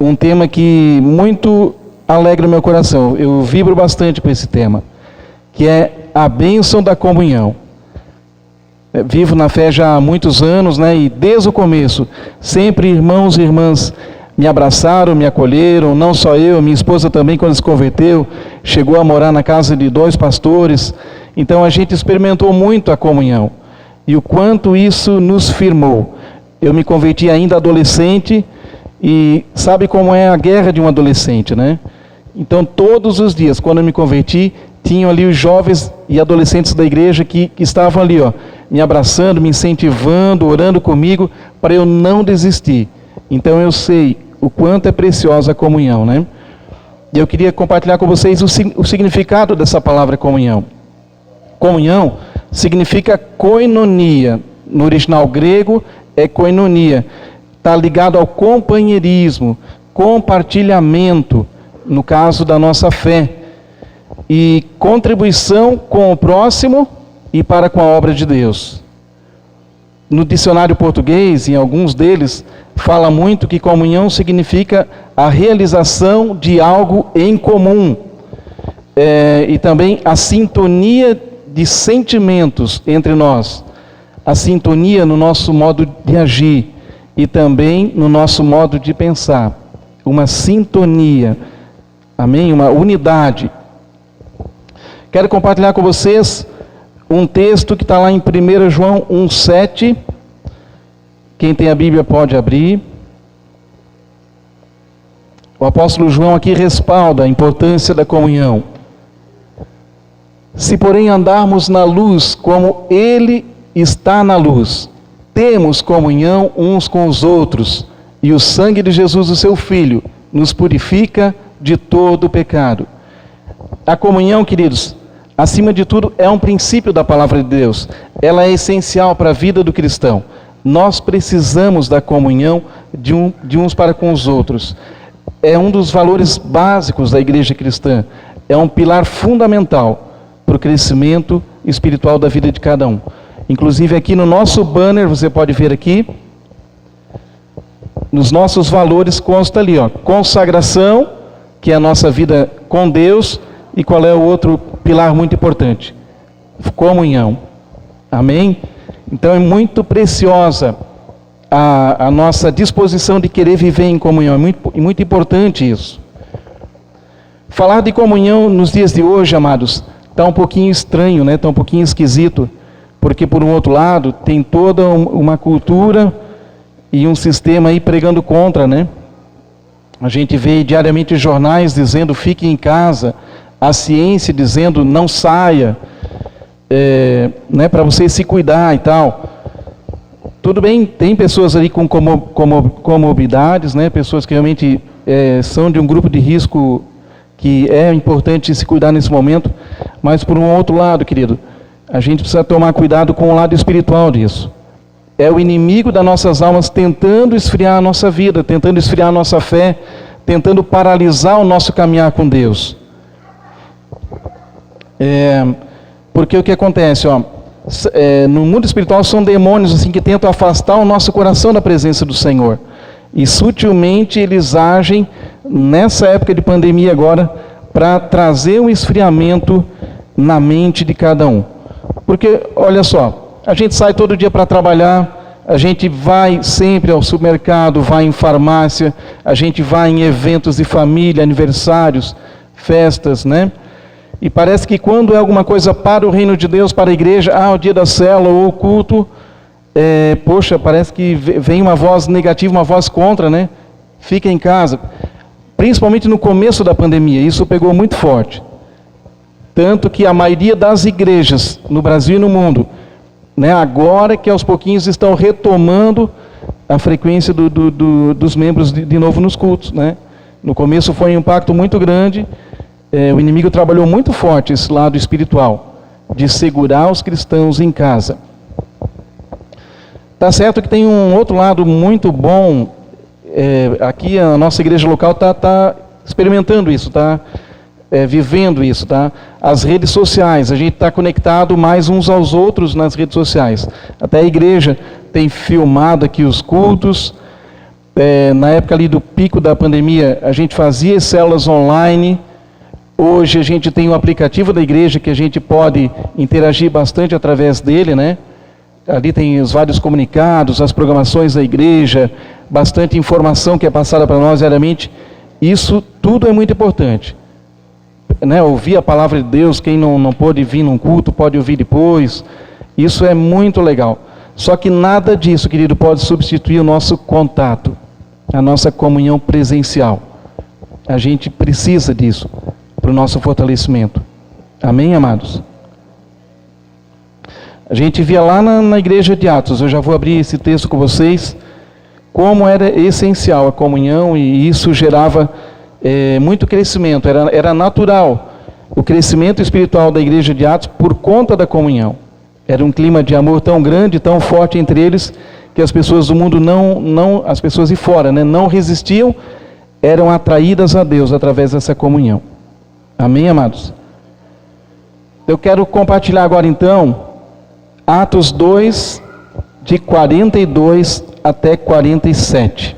um tema que muito alegra o meu coração. Eu vibro bastante com esse tema, que é a bênção da comunhão. Vivo na fé já há muitos anos, né? E desde o começo, sempre irmãos e irmãs me abraçaram, me acolheram, não só eu, minha esposa também, quando se converteu, chegou a morar na casa de 2 pastores. Então a gente experimentou muito a comunhão e o quanto isso nos firmou. Eu me converti ainda adolescente e sabe como é a guerra de um adolescente, né? Então todos os dias, quando eu me converti, tinham ali os jovens e adolescentes da igreja que estavam ali, ó, me abraçando, me incentivando, orando comigo para eu não desistir. Então eu sei o quanto é preciosa a comunhão, né? E eu queria compartilhar com vocês o significado dessa palavra comunhão. Comunhão significa koinonia. No original grego é koinonia. Está ligado ao companheirismo, compartilhamento, no caso da nossa fé. E contribuição com o próximo e para com a obra de Deus. No dicionário português, em alguns deles, fala muito que comunhão significa a realização de algo em comum. E também a sintonia de sentimentos entre nós. A sintonia no nosso modo de agir e também no nosso modo de pensar. Uma sintonia, amém? Uma unidade. Quero compartilhar com vocês um texto que está lá em 1 João 1,7. Quem tem a Bíblia pode abrir. O apóstolo João aqui respalda a importância da comunhão. Se porém andarmos na luz como Ele está na luz, temos comunhão uns com os outros, e o sangue de Jesus, o seu Filho, nos purifica de todo o pecado. A comunhão, queridos, acima de tudo, é um princípio da palavra de Deus. Ela é essencial para a vida do cristão. Nós precisamos da comunhão de uns para com os outros. É um dos valores básicos da igreja cristã. É um pilar fundamental para o crescimento espiritual da vida de cada um. Inclusive aqui no nosso banner, você pode ver aqui, nos nossos valores consta ali, ó, consagração, que é a nossa vida com Deus, e qual é o outro pilar muito importante? Comunhão. Amém? Então é muito preciosa a nossa disposição de querer viver em comunhão. É muito importante isso. Falar de comunhão nos dias de hoje, amados, está um pouquinho estranho, né? Está um pouquinho esquisito. Porque por um outro lado, tem toda uma cultura e um sistema aí pregando contra, né? A gente vê diariamente jornais dizendo fique em casa, a ciência dizendo não saia, né, para você se cuidar e tal. Tudo bem, tem pessoas ali com comorbidades, né, pessoas que realmente são de um grupo de risco que é importante se cuidar nesse momento, mas por um outro lado, querido, a gente precisa tomar cuidado com o lado espiritual disso. É o inimigo das nossas almas tentando esfriar a nossa vida, tentando esfriar a nossa fé, tentando paralisar o nosso caminhar com Deus. Porque o que acontece, ó, no mundo espiritual são demônios assim, que tentam afastar o nosso coração da presença do Senhor. E sutilmente eles agem nessa época de pandemia agora para trazer um esfriamento na mente de cada um. Porque, olha só, a gente sai todo dia para trabalhar, a gente vai sempre ao supermercado, vai em farmácia, a gente vai em eventos de família, aniversários, festas, né? E parece que quando é alguma coisa para o reino de Deus, para a igreja, o dia da célula ou o culto, poxa, parece que vem uma voz negativa, uma voz contra, né? Fica em casa. Principalmente no começo da pandemia, isso pegou muito forte. Tanto que a maioria das igrejas no Brasil e no mundo, né, agora que aos pouquinhos estão retomando a frequência dos membros de novo nos cultos, né? No começo foi um impacto muito grande, o inimigo trabalhou muito forte esse lado espiritual, de segurar os cristãos em casa. Tá certo que tem um outro lado muito bom, aqui a nossa igreja local está experimentando isso, está vivendo isso, tá? As redes sociais, a gente está conectado mais uns aos outros nas redes sociais. Até a igreja tem filmado aqui os cultos, Na época ali do pico da pandemia, a gente fazia células online. Hoje a gente tem um aplicativo da igreja que a gente pode interagir bastante através dele, né? Ali tem os vários comunicados, as programações da igreja, bastante informação que é passada para nós diariamente. Isso tudo é muito importante, né? Ouvir a palavra de Deus, quem não pôde vir num culto, pode ouvir depois. Isso é muito legal. Só que nada disso, querido, pode substituir o nosso contato, a nossa comunhão presencial. A gente precisa disso para o nosso fortalecimento. Amém, amados? A gente via lá na igreja de Atos, eu já vou abrir esse texto com vocês, como era essencial a comunhão, e isso gerava muito crescimento, era natural o crescimento espiritual da igreja de Atos por conta da comunhão. Era um clima de amor tão grande, tão forte entre eles, que as pessoas do mundo as pessoas de fora, né, não resistiam, eram atraídas a Deus através dessa comunhão. Amém, amados? Eu quero compartilhar agora então Atos 2, de 42 até 47.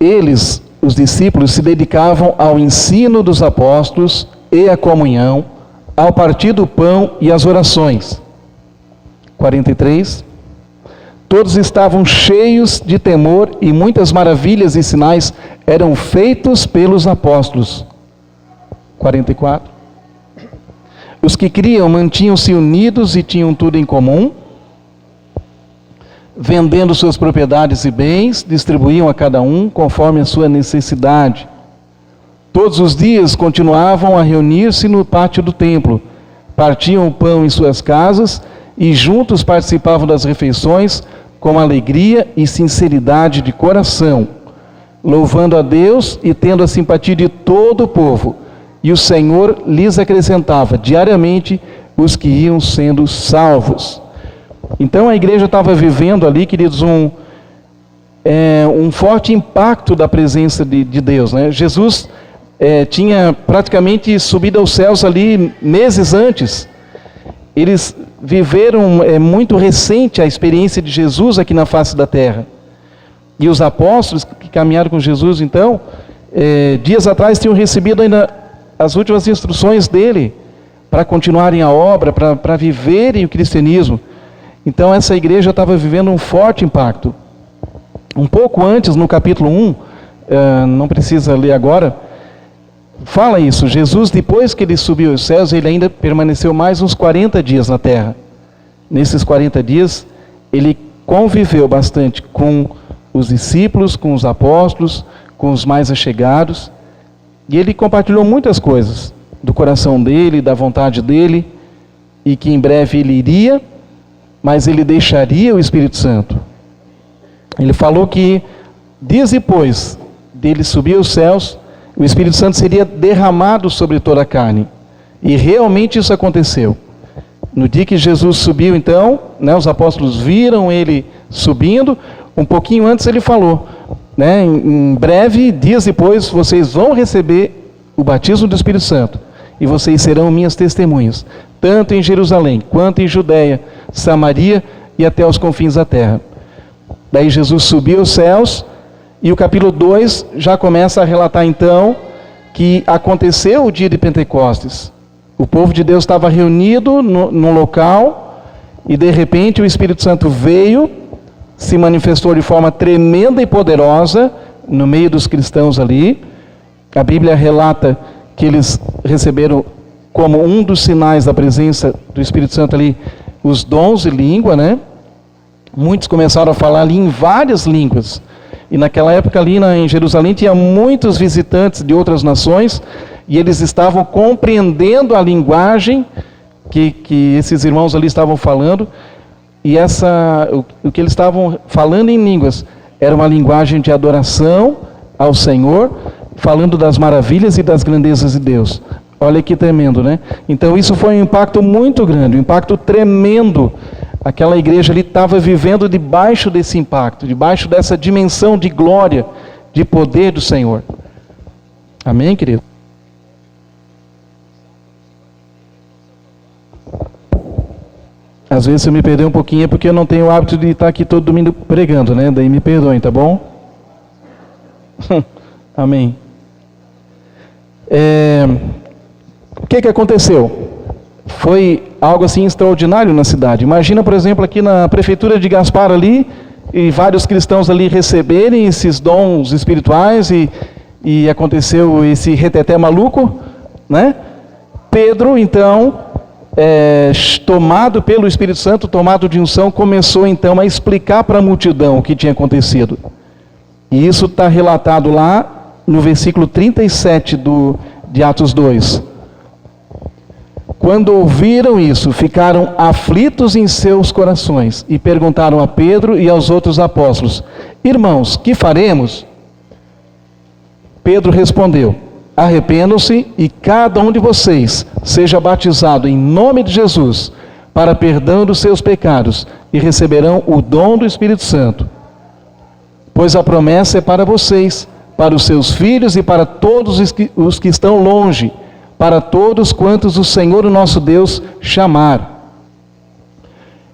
Eles, os discípulos, se dedicavam ao ensino dos apóstolos e à comunhão, ao partir do pão e às orações. 43. Todos estavam cheios de temor e muitas maravilhas e sinais eram feitos pelos apóstolos. 44. Os que criam mantinham-se unidos e tinham tudo em comum, vendendo suas propriedades e bens, distribuíam a cada um conforme a sua necessidade. Todos os dias continuavam a reunir-se no pátio do templo, partiam o pão em suas casas e juntos participavam das refeições com alegria e sinceridade de coração, louvando a Deus e tendo a simpatia de todo o povo. E o Senhor lhes acrescentava diariamente os que iam sendo salvos. Então a igreja estava vivendo ali, queridos, um forte impacto da presença de Deus, né? Jesus tinha praticamente subido aos céus ali meses antes. Eles viveram muito recente a experiência de Jesus aqui na face da terra. E os apóstolos que caminharam com Jesus, então, dias atrás tinham recebido ainda as últimas instruções dele para continuarem a obra, para viverem o cristianismo. Então essa igreja estava vivendo um forte impacto. Um pouco antes, no capítulo 1, não precisa ler agora, fala isso. Jesus, depois que ele subiu aos céus, ele ainda permaneceu mais uns 40 dias na terra. Nesses 40 dias, ele conviveu bastante com os discípulos, com os apóstolos, com os mais allegados, e ele compartilhou muitas coisas do coração dele, da vontade dele, e que em breve ele iria, mas ele deixaria o Espírito Santo. Ele falou que dias depois dele subir aos céus, o Espírito Santo seria derramado sobre toda a carne. E realmente isso aconteceu. No dia que Jesus subiu, então, né, os apóstolos viram ele subindo. Um pouquinho antes ele falou, né, em breve, dias depois, vocês vão receber o batismo do Espírito Santo. E vocês serão minhas testemunhas, tanto em Jerusalém, quanto em Judeia, Samaria e até os confins da terra. Daí Jesus subiu aos céus, e o capítulo 2 já começa a relatar então que aconteceu o dia de Pentecostes. O povo de Deus estava reunido no local, e de repente o Espírito Santo veio, se manifestou de forma tremenda e poderosa no meio dos cristãos ali. A Bíblia relata que eles receberam como um dos sinais da presença do Espírito Santo ali, os dons de língua, né? Muitos começaram a falar ali em várias línguas. E naquela época ali em Jerusalém tinha muitos visitantes de outras nações, e eles estavam compreendendo a linguagem que esses irmãos ali estavam falando, e o que eles estavam falando em línguas era uma linguagem de adoração ao Senhor, falando das maravilhas e das grandezas de Deus. Olha que tremendo, né? Então isso foi um impacto muito grande, um impacto tremendo. Aquela igreja ali estava vivendo debaixo desse impacto, debaixo dessa dimensão de glória, de poder do Senhor. Amém, querido? Às vezes se eu me perder um pouquinho é porque eu não tenho o hábito de estar aqui todo domingo pregando, né? Daí me perdoem, tá bom? Amém. O que aconteceu? Foi algo assim extraordinário na cidade. Imagina, por exemplo, aqui na prefeitura de Gaspar ali, e vários cristãos ali receberem esses dons espirituais e aconteceu esse reteté maluco, né? Pedro, então, tomado pelo Espírito Santo, tomado de unção, começou então a explicar para a multidão o que tinha acontecido. E isso está relatado lá no versículo 37 de Atos 2. Quando ouviram isso, ficaram aflitos em seus corações e perguntaram a Pedro e aos outros apóstolos: irmãos, que faremos? Pedro respondeu: arrependam-se e cada um de vocês seja batizado em nome de Jesus para perdão dos seus pecados e receberão o dom do Espírito Santo. Pois a promessa é para vocês, para os seus filhos e para todos os que estão longe, para todos quantos o Senhor, o nosso Deus, chamar.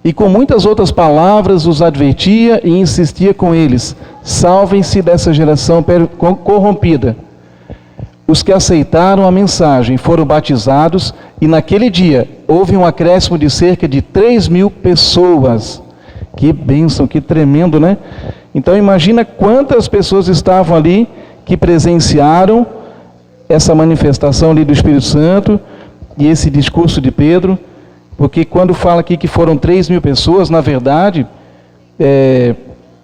E com muitas outras palavras os advertia e insistia com eles: salvem-se dessa geração corrompida. Os que aceitaram a mensagem foram batizados e naquele dia houve um acréscimo de cerca de 3.000 pessoas. Que bênção, que tremendo, né? Então imagina quantas pessoas estavam ali que presenciaram essa manifestação ali do Espírito Santo e esse discurso de Pedro, porque quando fala aqui que foram 3.000 pessoas, na verdade,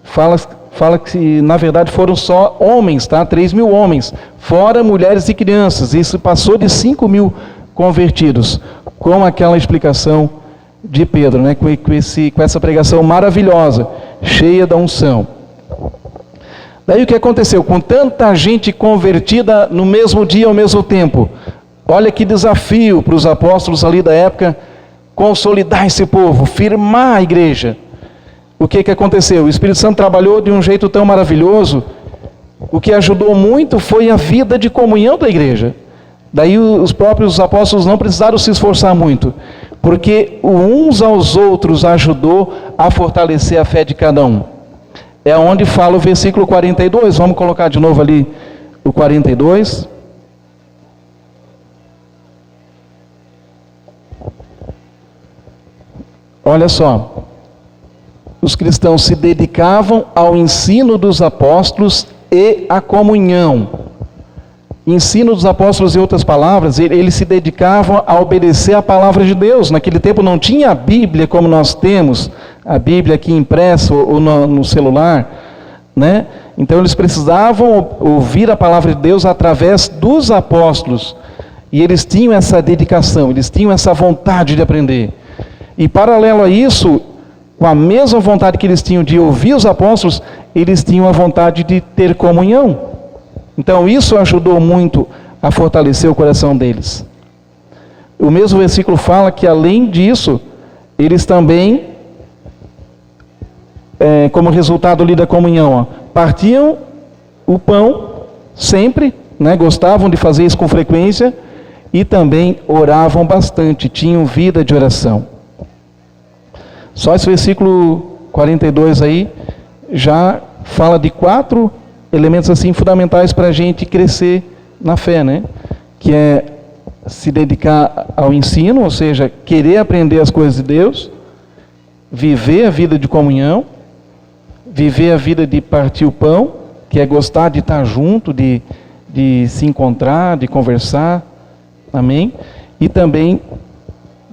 fala que na verdade foram só homens, tá? 3.000 homens, fora mulheres e crianças. Isso passou de 5.000 convertidos, com aquela explicação de Pedro, né? Com essa pregação maravilhosa, cheia da unção. Daí o que aconteceu? Com tanta gente convertida no mesmo dia, ao mesmo tempo, olha que desafio para os apóstolos ali da época, consolidar esse povo, firmar a igreja. O que aconteceu? O Espírito Santo trabalhou de um jeito tão maravilhoso, o que ajudou muito foi a vida de comunhão da igreja. Daí os próprios apóstolos não precisaram se esforçar muito, porque uns aos outros ajudou a fortalecer a fé de cada um. É onde fala o versículo 42, vamos colocar de novo ali o 42. Olha só, os cristãos se dedicavam ao ensino dos apóstolos e à comunhão. Ensino dos apóstolos, em outras palavras, eles se dedicavam a obedecer a palavra de Deus. Naquele tempo não tinha a Bíblia como nós temos, a Bíblia aqui impressa ou no celular, né? Então eles precisavam ouvir a palavra de Deus através dos apóstolos. E eles tinham essa dedicação, eles tinham essa vontade de aprender. E paralelo a isso, com a mesma vontade que eles tinham de ouvir os apóstolos, eles tinham a vontade de ter comunhão. Então isso ajudou muito a fortalecer o coração deles. O mesmo versículo fala que além disso, eles também, como resultado ali da comunhão, partiam o pão sempre, né, gostavam de fazer isso com frequência, e também oravam bastante, tinham vida de oração. Só esse versículo 42 aí já fala de 4 elementos assim fundamentais para a gente crescer na fé, né? Que é se dedicar ao ensino, ou seja, querer aprender as coisas de Deus, viver a vida de comunhão, viver a vida de partir o pão, que é gostar de estar junto, de se encontrar, de conversar, amém? E também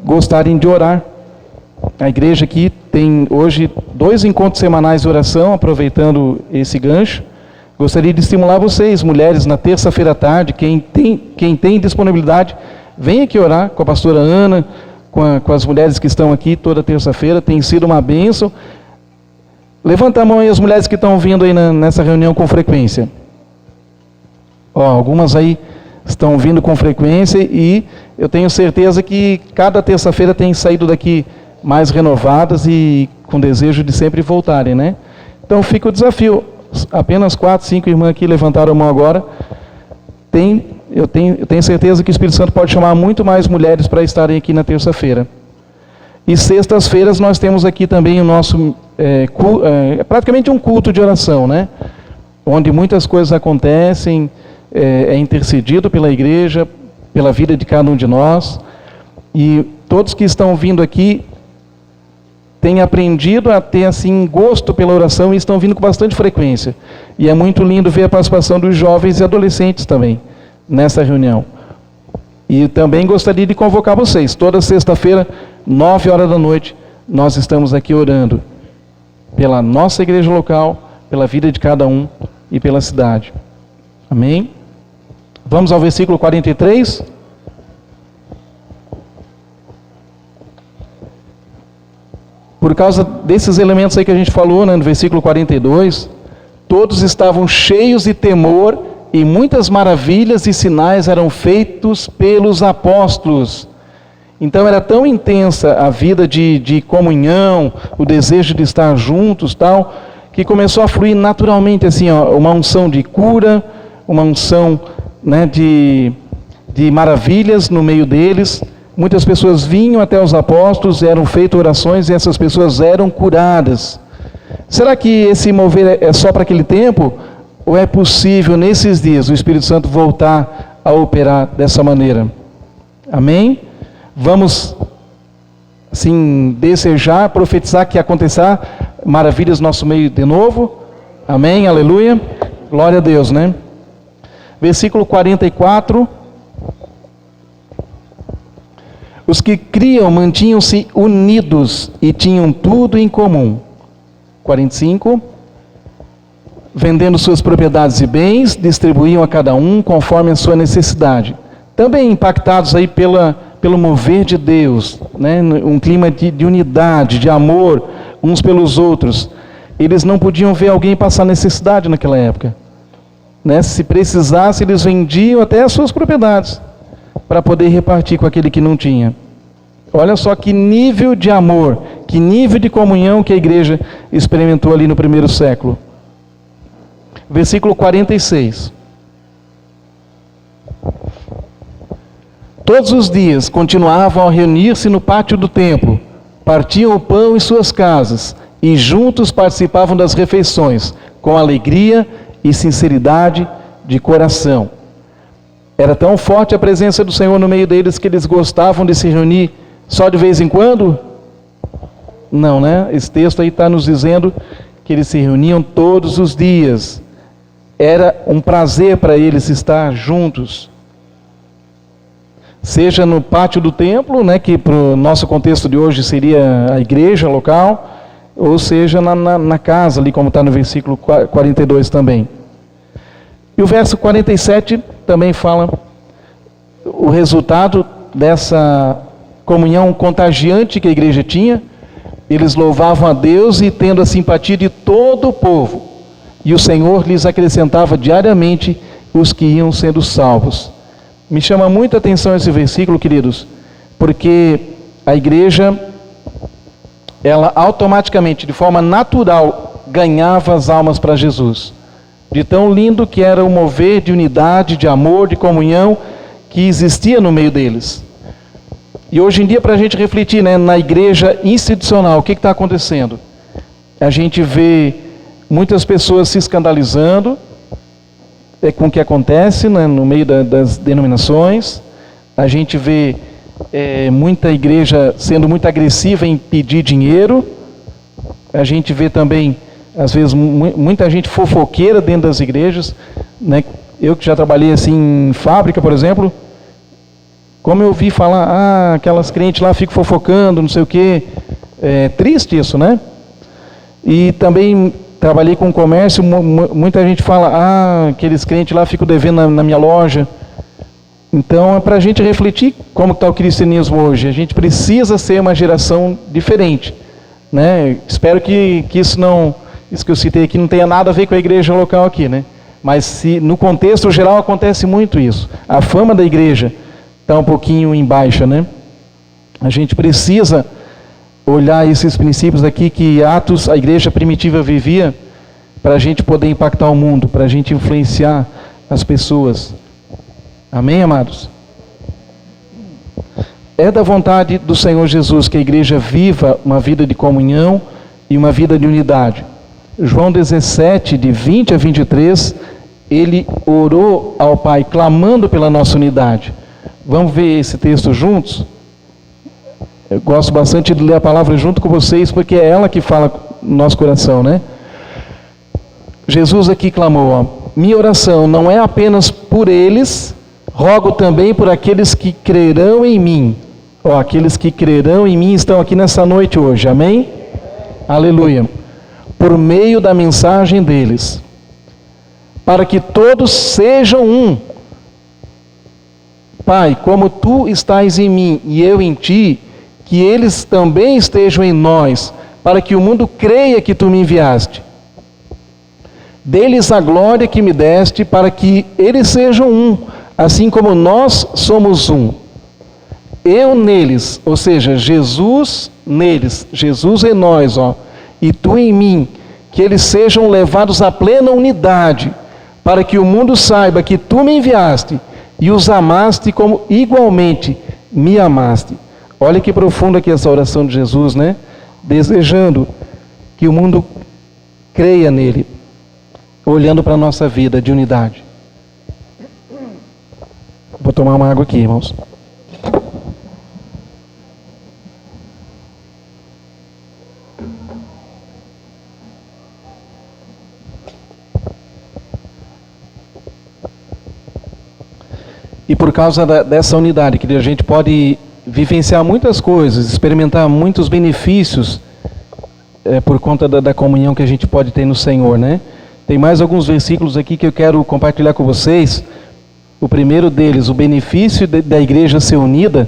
gostarem de orar. A igreja aqui tem hoje 2 encontros semanais de oração, aproveitando esse gancho. Gostaria de estimular vocês, mulheres, na terça-feira à tarde, quem tem disponibilidade, vem aqui orar com a pastora Ana, com as mulheres que estão aqui toda terça-feira, tem sido uma bênção. Levanta a mão aí as mulheres que estão vindo aí nessa reunião com frequência. Algumas aí estão vindo com frequência e eu tenho certeza que cada terça-feira tem saído daqui mais renovadas e com desejo de sempre voltarem, né? Então fica o desafio. Apenas 4, 5 irmãs aqui levantaram a mão agora. Eu tenho certeza que o Espírito Santo pode chamar muito mais mulheres para estarem aqui na terça-feira. E sextas-feiras nós temos aqui também o nosso, praticamente um culto de oração, né? Onde muitas coisas acontecem, é intercedido pela igreja, pela vida de cada um de nós. E todos que estão vindo aqui têm aprendido a ter assim gosto pela oração e estão vindo com bastante frequência. E é muito lindo ver a participação dos jovens e adolescentes também nessa reunião. E também gostaria de convocar vocês. Toda sexta-feira, 9 horas da noite, nós estamos aqui orando pela nossa igreja local, pela vida de cada um e pela cidade. Amém? Vamos ao versículo 43. Por causa desses elementos aí que a gente falou, né, no versículo 42, todos estavam cheios de temor e muitas maravilhas e sinais eram feitos pelos apóstolos. Então era tão intensa a vida de comunhão, o desejo de estar juntos, tal, que começou a fluir naturalmente assim, uma unção de cura, uma unção, né, de maravilhas no meio deles. Muitas pessoas vinham até os apóstolos, eram feitas orações e essas pessoas eram curadas. Será que esse mover é só para aquele tempo? Ou é possível nesses dias o Espírito Santo voltar a operar dessa maneira? Amém? Vamos, assim, desejar, profetizar que aconteça maravilhas no nosso meio de novo. Amém? Aleluia. Glória a Deus, né? Versículo 44. Os que criam mantinham-se unidos e tinham tudo em comum. 45. Vendendo suas propriedades e bens, distribuíam a cada um conforme a sua necessidade. Também impactados aí pelo mover de Deus, né? Um clima de unidade, de amor uns pelos outros. Eles não podiam ver alguém passar necessidade naquela época, né? Se precisasse, eles vendiam até as suas propriedades para poder repartir com aquele que não tinha. Olha só que nível de amor, que nível de comunhão que a igreja experimentou ali no primeiro século. Versículo 46. Todos os dias continuavam a reunir-se no pátio do templo, partiam o pão em suas casas e juntos participavam das refeições, com alegria e sinceridade de coração. Era tão forte a presença do Senhor no meio deles que eles gostavam de se reunir só de vez em quando? Não, né? Esse texto aí está nos dizendo que eles se reuniam todos os dias. Era um prazer para eles estar juntos. Seja no pátio do templo, né, que para o nosso contexto de hoje seria a igreja local, ou seja na casa, ali como está no versículo 42 também. E o verso 47 também fala o resultado dessa comunhão contagiante que a igreja tinha. Eles louvavam a Deus e tendo a simpatia de todo o povo. E o Senhor lhes acrescentava diariamente os que iam sendo salvos. Me chama muita atenção esse versículo, queridos, porque a igreja, ela automaticamente, de forma natural, ganhava as almas para Jesus. De tão lindo que era o mover de unidade, de amor, de comunhão que existia no meio deles. E hoje em dia, para a gente refletir, né, na igreja institucional, o que está acontecendo? A gente vê muitas pessoas se escandalizando com o que acontece, né, no meio das denominações. A gente vê muita igreja sendo muito agressiva em pedir dinheiro. A gente vê também, às vezes, muita gente fofoqueira dentro das igrejas, né? Eu que já trabalhei assim em fábrica, por exemplo, como eu ouvi falar, aquelas crentes lá ficam fofocando, não sei o quê. É triste isso, né? E também trabalhei com comércio, muita gente fala, aqueles crentes lá ficam devendo na minha loja. Então é para a gente refletir como está o cristianismo hoje. A gente precisa ser uma geração diferente, né? Espero que isso que eu citei aqui não tenha nada a ver com a igreja local aqui, né? Mas se no contexto geral acontece muito isso. A fama da igreja está um pouquinho em baixa, né? A gente precisa olhar esses princípios aqui que Atos, a igreja primitiva vivia, para a gente poder impactar o mundo, para a gente influenciar as pessoas. Amém, amados? É da vontade do Senhor Jesus que a igreja viva uma vida de comunhão e uma vida de unidade. João 17, de 20 a 23, ele orou ao Pai, clamando pela nossa unidade. Vamos ver esse texto juntos? Eu gosto bastante de ler a palavra junto com vocês, porque é ela que fala no nosso coração, né? Jesus aqui clamou, ó, minha oração não é apenas por eles, rogo também por aqueles que crerão em mim. Ó, aqueles que crerão em mim estão aqui nessa noite hoje, amém? Aleluia. Por meio da mensagem deles, para que todos sejam um. Pai, como tu estás em mim e eu em ti, que eles também estejam em nós, para que o mundo creia que tu me enviaste. Dê-lhes a glória que me deste, para que eles sejam um, assim como nós somos um. Eu neles, ou seja, Jesus neles, Jesus em nós, ó, e tu em mim, que eles sejam levados à plena unidade, para que o mundo saiba que tu me enviaste e os amaste como igualmente me amaste. Olha que profunda aqui essa oração de Jesus, né? Desejando que o mundo creia nele, olhando para a nossa vida de unidade. Vou tomar uma água aqui, irmãos. E por causa dessa unidade, que a gente pode vivenciar muitas coisas, experimentar muitos benefícios por conta da comunhão que a gente pode ter no Senhor, né? Tem mais alguns versículos aqui que eu quero compartilhar com vocês. O primeiro deles, o benefício da igreja ser unida,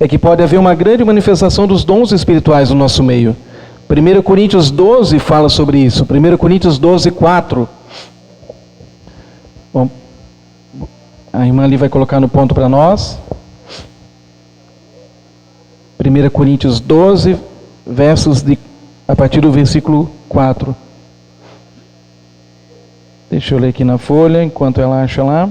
é que pode haver uma grande manifestação dos dons espirituais no nosso meio. 1 Coríntios 12 fala sobre isso. 1 Coríntios 12, 4. Bom, a irmã ali vai colocar no ponto para nós. 1 Coríntios 12, a partir do versículo 4. Deixa eu ler aqui na folha, enquanto ela acha lá.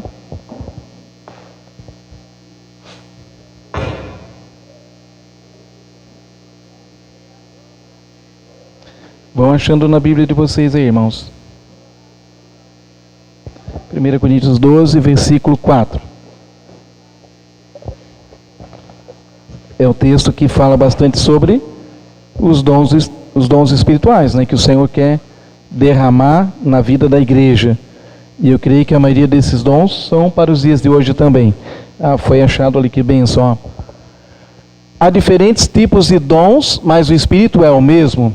Vão achando na Bíblia de vocês aí, irmãos. 1 Coríntios 12, versículo 4. É o texto que fala bastante sobre os dons espirituais, né, que o Senhor quer derramar na vida da igreja. E eu creio que a maioria desses dons são para os dias de hoje também. Foi achado ali, que benção. Há diferentes tipos de dons, mas o Espírito é o mesmo.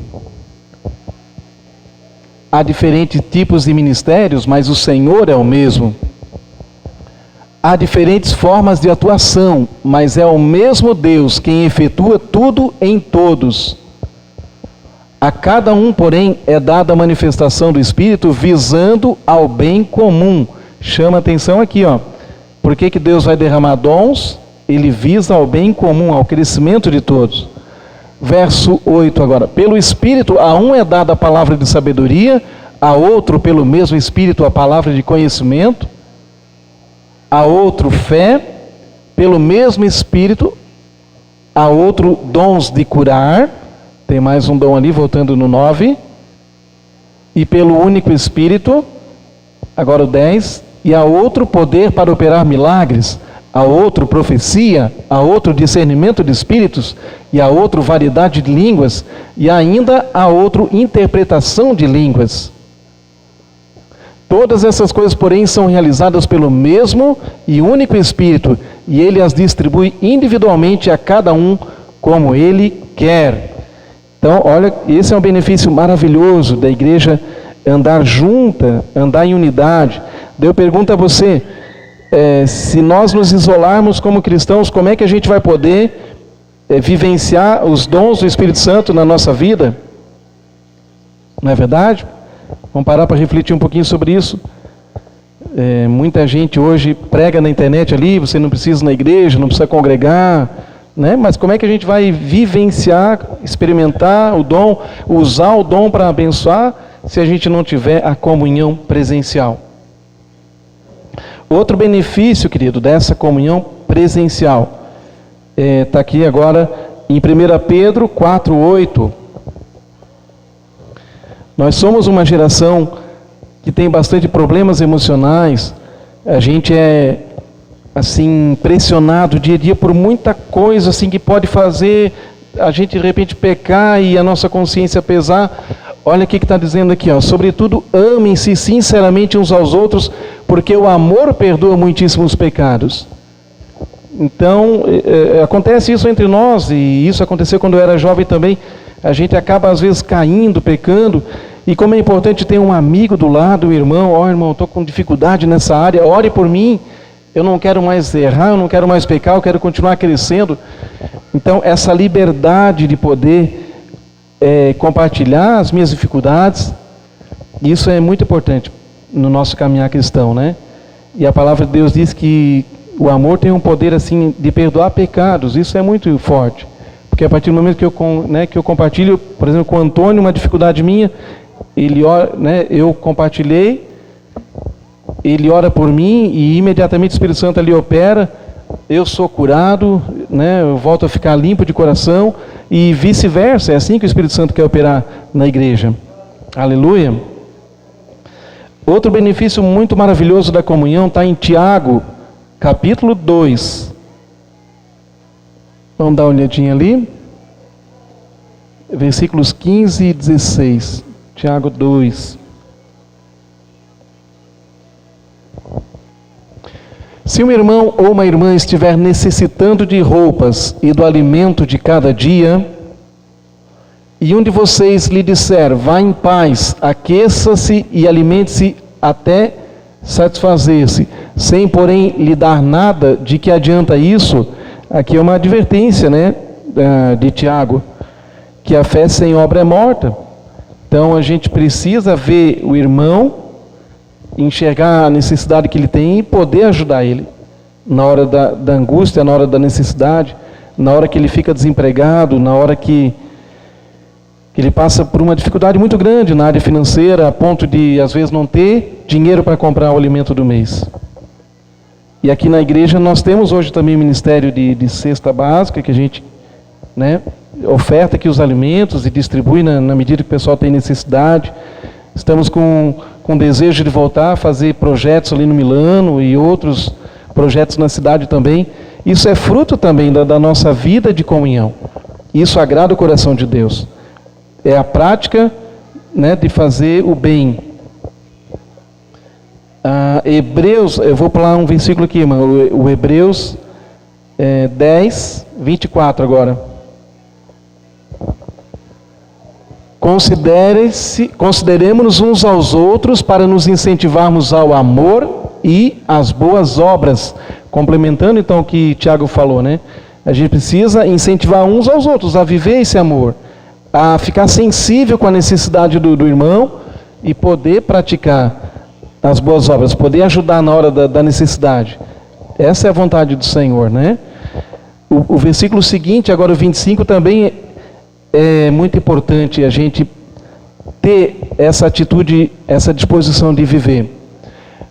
Há diferentes tipos de ministérios, mas o Senhor é o mesmo. Há diferentes formas de atuação, mas é o mesmo Deus quem efetua tudo em todos. A cada um, porém, é dada a manifestação do Espírito visando ao bem comum. Chama atenção aqui, ó. Por que Deus vai derramar dons? Ele visa ao bem comum, ao crescimento de todos. Verso 8 agora. Pelo Espírito, a um é dada a palavra de sabedoria, a outro, pelo mesmo Espírito, a palavra de conhecimento, a outro, fé, pelo mesmo Espírito, a outro, dons de curar, tem mais um dom ali, voltando no 9, e pelo único Espírito, agora o 10, e a outro, poder para operar milagres, a outro, profecia, a outro, discernimento de espíritos, e a outro, variedade de línguas, e ainda a outro, interpretação de línguas. Todas essas coisas, porém, são realizadas pelo mesmo e único Espírito, e Ele as distribui individualmente a cada um como Ele quer. Então, olha, esse é um benefício maravilhoso da igreja andar junta, andar em unidade. Daí eu pergunto a você, se nós nos isolarmos como cristãos, como é que a gente vai poder vivenciar os dons do Espírito Santo na nossa vida? Não é verdade? Vamos parar para refletir um pouquinho sobre isso. Muita gente hoje prega na internet ali, você não precisa ir na igreja, não precisa congregar, né? Mas como é que a gente vai vivenciar, experimentar o dom, usar o dom para abençoar, se a gente não tiver a comunhão presencial? Outro benefício, querido, dessa comunhão presencial Está aqui agora em 1 Pedro 4:8. Nós somos uma geração que tem bastante problemas emocionais. A gente é assim pressionado dia a dia por muita coisa assim que pode fazer a gente de repente pecar e a nossa consciência pesar. Olha o que está dizendo aqui, ó. Sobretudo amem-se sinceramente uns aos outros, porque o amor perdoa muitíssimos pecados. Então, acontece isso entre nós, e isso aconteceu quando eu era jovem também. A gente acaba às vezes caindo, pecando, e como é importante ter um amigo do lado, um irmão. Ó, irmão, estou com dificuldade nessa área, ore por mim, eu não quero mais errar, eu não quero mais pecar, eu quero continuar crescendo. Então, essa liberdade de poder compartilhar as minhas dificuldades, isso é muito importante no nosso caminhar cristão, né? E a palavra de Deus diz que o amor tem um poder assim de perdoar pecados. Isso é muito forte, porque a partir do momento que eu compartilho, por exemplo, com o Antônio, uma dificuldade minha, ele ora, né, eu compartilhei, ele ora por mim e imediatamente o Espírito Santo ali opera, eu sou curado, né, eu volto a ficar limpo de coração, e vice-versa. É assim que o Espírito Santo quer operar na igreja. Aleluia. Outro benefício muito maravilhoso da comunhão está em Tiago, capítulo 2. Vamos dar uma olhadinha ali. Versículos 15 e 16. Tiago 2. Se um irmão ou uma irmã estiver necessitando de roupas e do alimento de cada dia, e um de vocês lhe disser, vá em paz, aqueça-se e alimente-se até satisfazer-se, sem porém lhe dar nada, de que adianta isso? Aqui é uma advertência, né, de Tiago, que a fé sem obra é morta. Então a gente precisa ver o irmão, enxergar a necessidade que ele tem e poder ajudar ele na hora da angústia, na hora da necessidade, na hora que ele fica desempregado, na hora que ele passa por uma dificuldade muito grande na área financeira, a ponto de às vezes não ter dinheiro para comprar o alimento do mês. E aqui na igreja nós temos hoje também o ministério de cesta básica, que a gente, né, oferta aqui os alimentos e distribui na medida que o pessoal tem necessidade. Estamos com desejo de voltar a fazer projetos ali no Milano e outros projetos na cidade também. Isso é fruto também da nossa vida de comunhão. Isso agrada o coração de Deus. É a prática, né, de fazer o bem. Hebreus, eu vou pular um versículo aqui, irmão. O Hebreus 10, 24 agora. Consideremos-nos uns aos outros para nos incentivarmos ao amor e às boas obras. Complementando então o que Tiago falou, né? A gente precisa incentivar uns aos outros a viver esse amor, a ficar sensível com a necessidade do irmão e poder praticar as boas obras, poder ajudar na hora da necessidade. Essa é a vontade do Senhor, né? O versículo seguinte, agora o 25, também é muito importante a gente ter essa atitude, essa disposição de viver.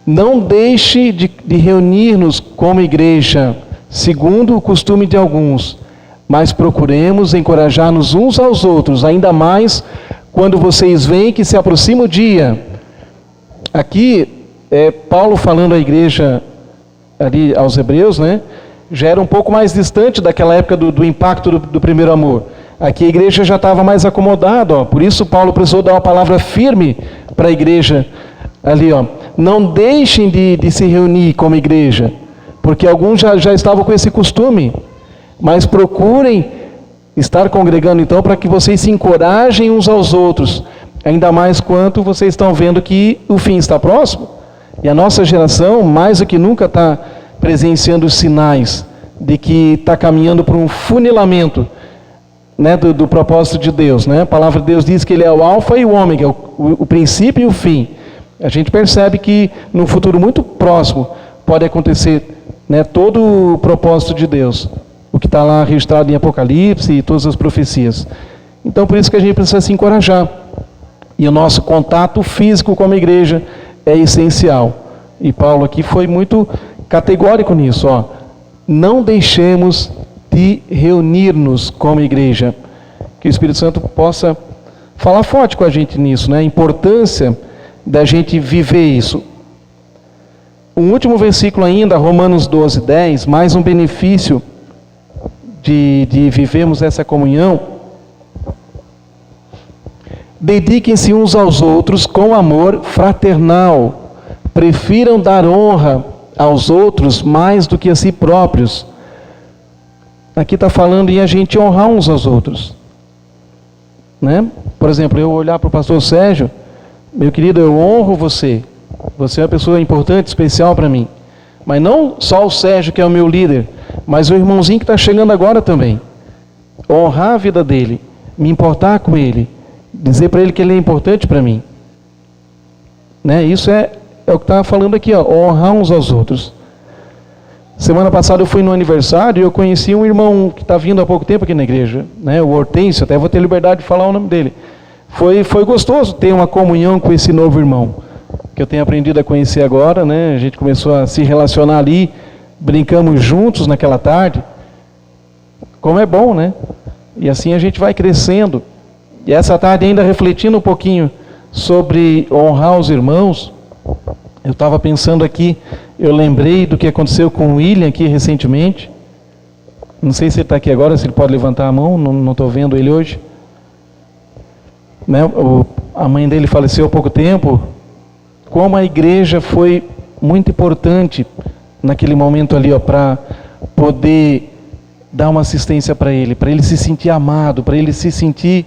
Não deixe de reunir-nos como igreja, segundo o costume de alguns, mas procuremos encorajar-nos uns aos outros, ainda mais quando vocês veem que se aproxima o dia. Aqui é Paulo falando à igreja ali aos Hebreus, né? Já era um pouco mais distante daquela época do impacto do primeiro amor. Aqui a igreja já estava mais acomodada, ó. Por isso Paulo precisou dar uma palavra firme para a igreja ali, ó. Não deixem de se reunir como igreja, porque alguns já estavam com esse costume, mas procurem estar congregando então para que vocês se encorajem uns aos outros, ainda mais quanto vocês estão vendo que o fim está próximo, e a nossa geração mais do que nunca está presenciando os sinais de que está caminhando para um funilamento, né, do propósito de Deus, né? A palavra de Deus diz que Ele é o alfa e o ômega, o princípio e o fim. A gente percebe que no futuro muito próximo pode acontecer, né, todo o propósito de Deus, o que está lá registrado em Apocalipse e todas as profecias. Então por isso que a gente precisa se encorajar, e o nosso contato físico com a igreja é essencial, e Paulo aqui foi muito categórico nisso, ó. Não deixemos de reunir-nos como igreja. Que o Espírito Santo possa falar forte com a gente nisso, né? A importância da gente viver isso. O último versículo ainda, Romanos 12, 10, mais um benefício de vivermos essa comunhão. Dediquem-se uns aos outros com amor fraternal. Prefiram dar honra aos outros mais do que a si próprios. Aqui está falando em a gente honrar uns aos outros. Né? Por exemplo, eu olhar para o pastor Sérgio, meu querido, eu honro você. Você é uma pessoa importante, especial para mim. Mas não só o Sérgio, que é o meu líder, mas o irmãozinho que está chegando agora também. Honrar a vida dele, me importar com ele, dizer para ele que ele é importante para mim. Né? Isso é o que está falando aqui, ó, honrar uns aos outros. Semana passada eu fui no aniversário e eu conheci um irmão que está vindo há pouco tempo aqui na igreja, né? O Hortêncio, até vou ter liberdade de falar o nome dele. Foi gostoso ter uma comunhão com esse novo irmão, que eu tenho aprendido a conhecer agora, né? A gente começou a se relacionar ali, brincamos juntos naquela tarde. Como é bom, né? E assim a gente vai crescendo. E essa tarde, ainda refletindo um pouquinho sobre honrar os irmãos, eu estava pensando aqui, eu lembrei do que aconteceu com o William aqui recentemente. Não sei se ele está aqui agora, se ele pode levantar a mão, não estou vendo ele hoje. Né? A mãe dele faleceu há pouco tempo. Como a igreja foi muito importante naquele momento ali, para poder dar uma assistência para ele se sentir amado, para ele se sentir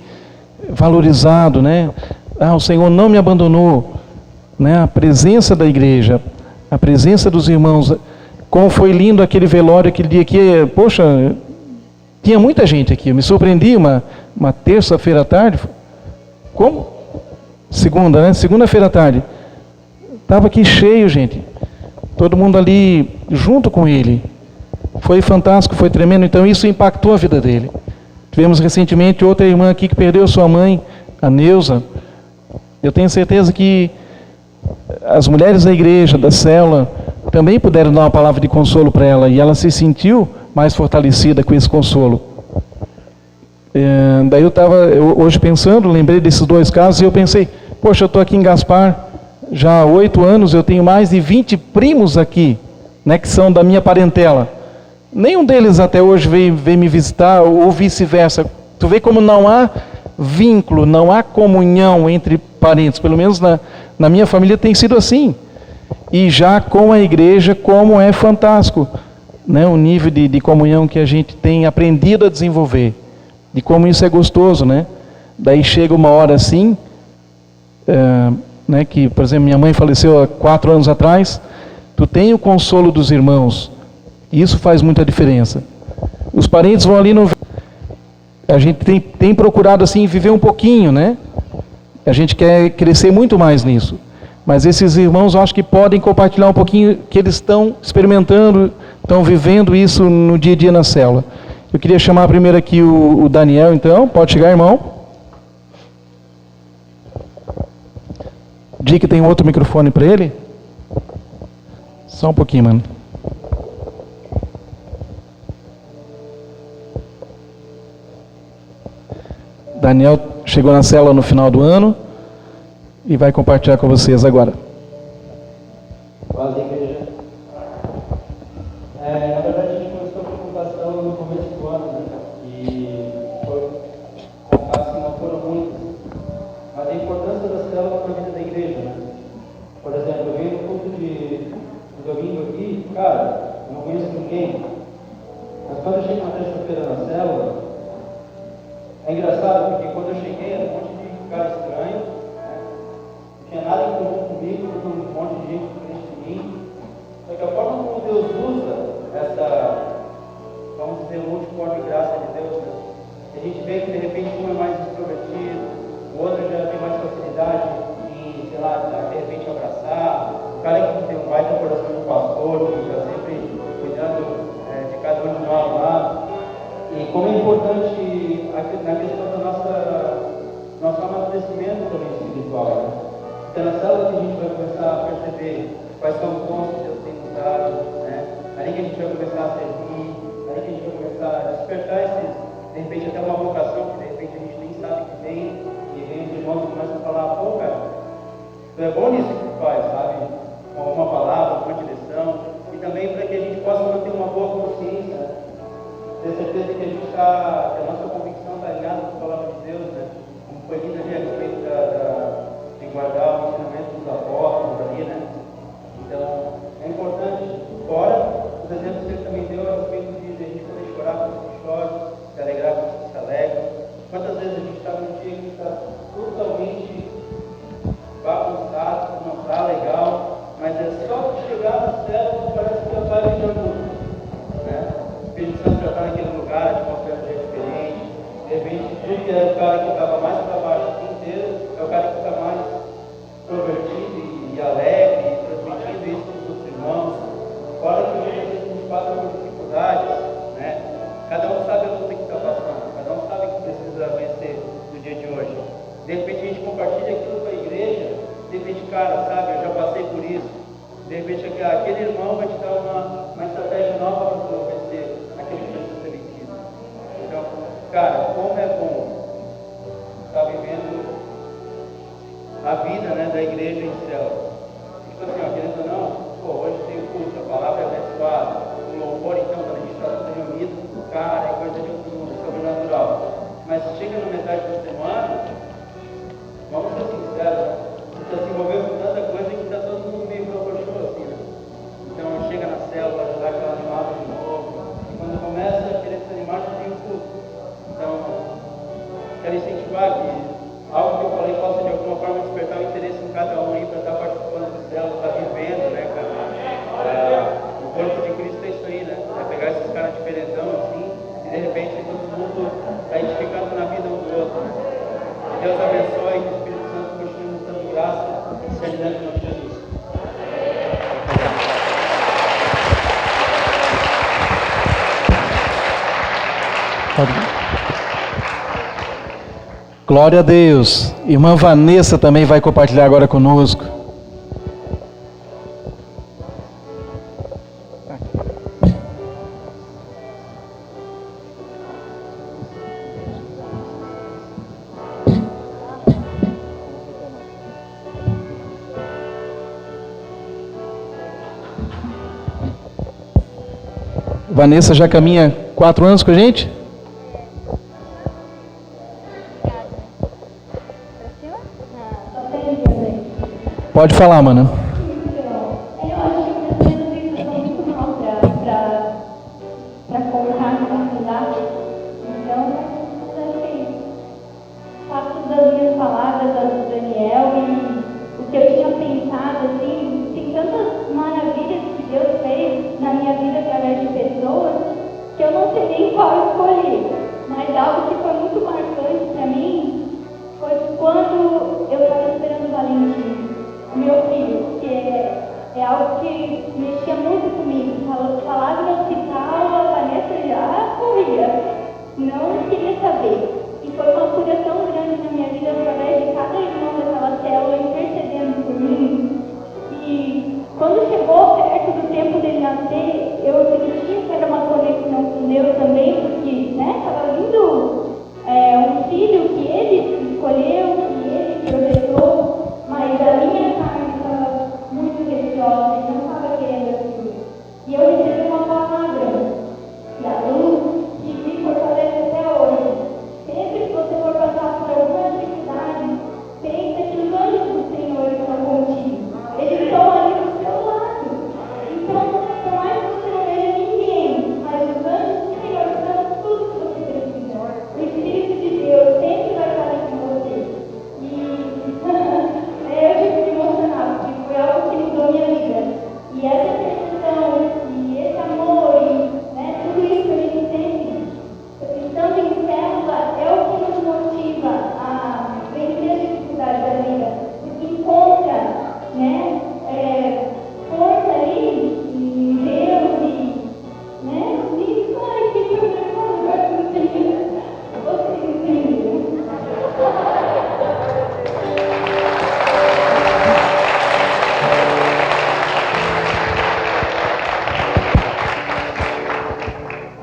valorizado, né? O Senhor não me abandonou, né? A presença da igreja, a presença dos irmãos, como foi lindo aquele velório, aquele dia que, poxa, tinha muita gente aqui, eu me surpreendi, uma terça-feira à tarde, como? Segunda, né? Segunda-feira à tarde, estava aqui cheio, gente, todo mundo ali junto com ele, foi fantástico, foi tremendo, então isso impactou a vida dele. Tivemos recentemente outra irmã aqui que perdeu sua mãe, a Neuza. Eu tenho certeza que as mulheres da igreja, da célula, também puderam dar uma palavra de consolo para ela, e ela se sentiu mais fortalecida com esse consolo. Daí eu estava hoje pensando, lembrei desses dois casos, e eu pensei, poxa, eu estou aqui em Gaspar já há 8 anos, eu tenho mais de 20 primos aqui, né, que são da minha parentela. Nenhum deles até hoje veio me visitar, ou vice-versa. Tu vê como não há vínculo, não há comunhão entre parentes, pelo menos na minha família tem sido assim. E já com a igreja, como é fantástico, né? O nível de comunhão que a gente tem aprendido a desenvolver, de como isso é gostoso, né? Daí chega uma hora assim, né, que, por exemplo, minha mãe faleceu há 4 anos atrás, tu tem o consolo dos irmãos, e isso faz muita diferença. Os parentes vão ali no... A gente tem procurado assim viver um pouquinho, né? A gente quer crescer muito mais nisso. Mas esses irmãos, eu acho que podem compartilhar um pouquinho que eles estão experimentando, estão vivendo isso no dia a dia na célula. Eu queria chamar primeiro aqui o Daniel, então. Pode chegar, irmão. Diga que tem outro microfone para ele. Só um pouquinho, mano. Daniel chegou na célula no final do ano e vai compartilhar com vocês agora. Fala, igreja. Na verdade, a gente começou a preocupação no começo do ano, né? E foi contatos que não foram muitos. Mas a importância da célula na vida da igreja, né? Por exemplo, eu venho no culto de domingo aqui, cara, eu não conheço ninguém. Mas quando eu chego na terça-feira na célula, é engraçado, porque quando eu cheguei era um monte de cara estranho, né? Não tinha nada em comum comigo, um monte de gente diferente de mim. Só que a forma como Deus usa essa, vamos dizer, multiforme graça de Deus, né? A gente vê que de repente um é mais extrovertido, o outro já tem mais facilidade em, sei lá, de repente abraçar, o cara que tem um baita coração de pastor, que está sempre cuidando de cada um de nós lá. E como é importante na questão do nosso amadurecimento também espiritual, né? Então, na célula que a gente vai começar a perceber quais são os dons que Deus tem nos dado, né? Ali que a gente vai começar a servir, ali que a gente vai começar despertar esses, de repente até uma vocação que de repente a gente nem sabe que tem, e vem os irmãos e começam a falar, pô, cara, tu é bom nisso que tu faz, sabe? Com alguma palavra, uma direção, e também para que a gente possa manter uma boa consciência, ter certeza que a gente está, que a nossa convicção está alinhada com a palavra de Deus, né? Como foi dito ali a respeito de guardar o ensinamento dos apóstolos ali, né? Então, é importante, fora os exemplos que ele também deu a respeito de a gente poder chorar com os que choram, se alegrar com os que se alegram. Quantas vezes a gente está num dia que está totalmente bagunçado, não está legal, mas é só chegar no céu que parece que já está ligando, né? O Espírito Santo já está naquele lugar, a atmosfera já é diferente. De repente, o dia que era o cara que estava mais para baixo o dia inteiro, é o cara que está mais convertido e alegre, e transmitindo isso para os outros irmãos. Fora que hoje a gente passa por dificuldades, né? Cada um sabe a luta que está passando, cada um sabe que precisa vencer no dia de hoje. De repente a gente compartilha aquilo com a igreja, de repente, cara, sabe, eu já passei por isso. De repente aquele irmão vai te dar uma estratégia nova para você vencer aquilo que precisa ser vencido. Então, cara, como é bom estar vivendo a vida, né, da igreja em céu. Tipo assim, ó, querendo ou não, pô, hoje tem o culto, a palavra é abençoada, o louvor, então, quando a gente está tudo reunido, cara, é coisa de outro mundo, sobrenatural. Mas chega na metade da semana, vamos ser sinceros, né? Você está se envolvendo com tanta coisa que está todo mundo meio brocochô assim, né? Então chega na célula, já dá aquela animada de novo, e quando começa a querer se animar, já tem o culto. Então, quero incentivar que algo que eu falei possa de alguma forma despertar o interesse em cada um aí para estar participando de célula, estar vivendo, né, cara? O corpo de Cristo é isso aí, né? É pegar esses caras diferentão assim, e de repente todo mundo está edificando na vida um do outro, né? Deus abençoe e que o Espírito Santo continue nos dando graça e servidão em nome de Jesus. Glória a Deus. Irmã Vanessa também vai compartilhar agora conosco. Vanessa já caminha 4 anos com a gente? Pode falar, mano. Eu acho que as coisas são muito mal para colocar no estudar. Então, acho que faço das minhas palavras, das do Daniel, e o que eu tinha pensado, assim, tem tantas maravilhas que Deus fez na minha vida através de pessoas, que eu não sei nem qual escolher. Mas algo que foi muito marcante para mim foi quando eu estava esperando o Valentim, o meu filho, que é algo que mexia muito comigo. Falava no hospital, a Vanessa já corria, não queria saber. E foi uma cura tão grande na minha vida através de cada irmão daquela célula intercedendo por mim. E quando chegou perto do tempo dele nascer, eu sentia que era uma conexão com Deus também, porque estava vindo um filho que ele escolheu, que ele projetou, mas a minha carne estava muito preciosa e não estava querendo aquilo. E eu recebi uma palavra da luz que me fortalece até hoje.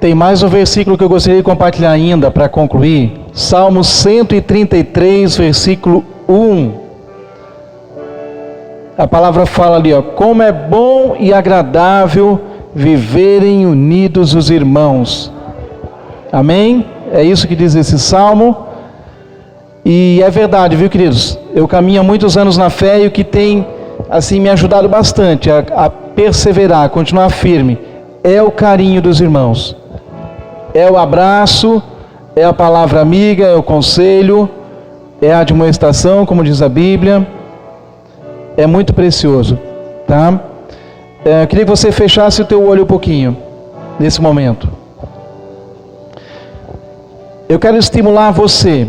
tem mais um versículo que eu gostaria de compartilhar ainda para concluir. Salmo 133, versículo 1. A palavra fala ali, ó: como é bom e agradável viverem unidos os irmãos. Amém? É isso que diz esse salmo. E é verdade, viu, queridos? Eu caminho há muitos anos na fé e o que tem, assim, me ajudado bastante a perseverar, a continuar firme, é o carinho dos irmãos. É o abraço, é a palavra amiga, é o conselho, é a admoestação, como diz a Bíblia. É muito precioso, tá? Eu queria que você fechasse o teu olho um pouquinho, nesse momento. Eu quero estimular você,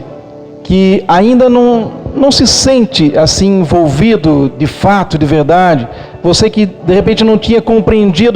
que ainda não se sente assim envolvido de fato, de verdade, você que de repente não tinha compreendido